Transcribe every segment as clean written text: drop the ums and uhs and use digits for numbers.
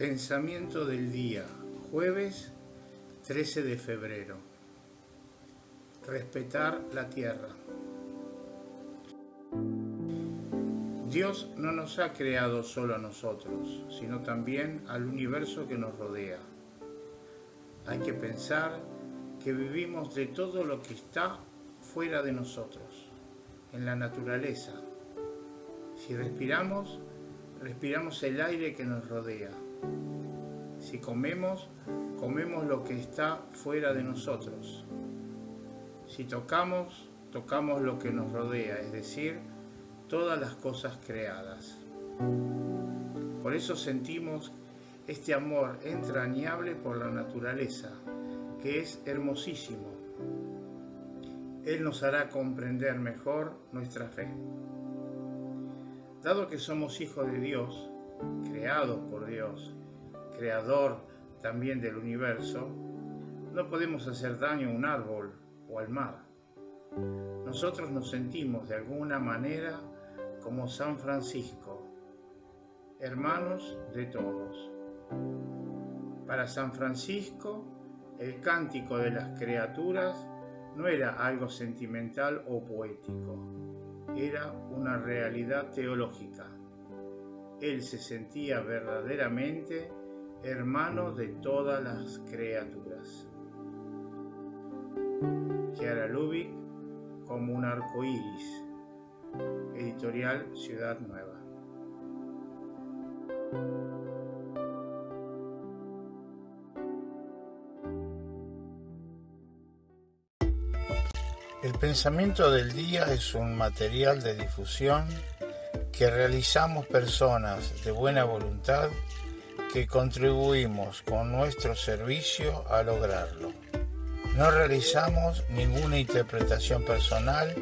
Pensamiento del día, jueves 13 de febrero. Respetar la tierra. Dios no nos ha creado solo a nosotros, sino también al universo que nos rodea. Hay que pensar que vivimos de todo lo que está fuera de nosotros, en la naturaleza. Si respiramos, respiramos el aire que nos rodea. Si comemos, comemos lo que está fuera de nosotros. Si tocamos, tocamos lo que nos rodea, es decir, todas las cosas creadas. Por eso sentimos este amor entrañable por la naturaleza, que es hermosísimo. Él nos hará comprender mejor nuestra fe. Dado que somos hijos de Dios, creados por Dios, creador también del universo, no podemos hacer daño a un árbol o al mar. Nosotros nos sentimos de alguna manera como San Francisco, hermanos de todos. Para San Francisco, el cántico de las criaturas no era algo sentimental o poético, era una realidad teológica. Él se sentía verdaderamente hermano de todas las criaturas. Chiara Lubich, como un arco iris. Editorial Ciudad Nueva. El pensamiento del día es un material de difusión que realizamos personas de buena voluntad que contribuimos con nuestro servicio a lograrlo. No realizamos ninguna interpretación personal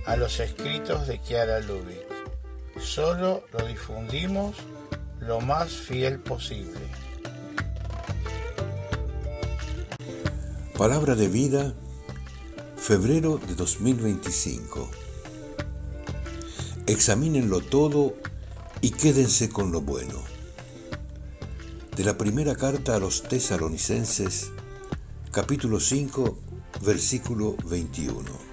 a los escritos de Chiara Lubich. Solo lo difundimos lo más fiel posible. Palabra de vida, febrero de 2025. Examínenlo todo y quédense con lo bueno. De la primera carta a los Tesalonicenses, capítulo 5, versículo 21.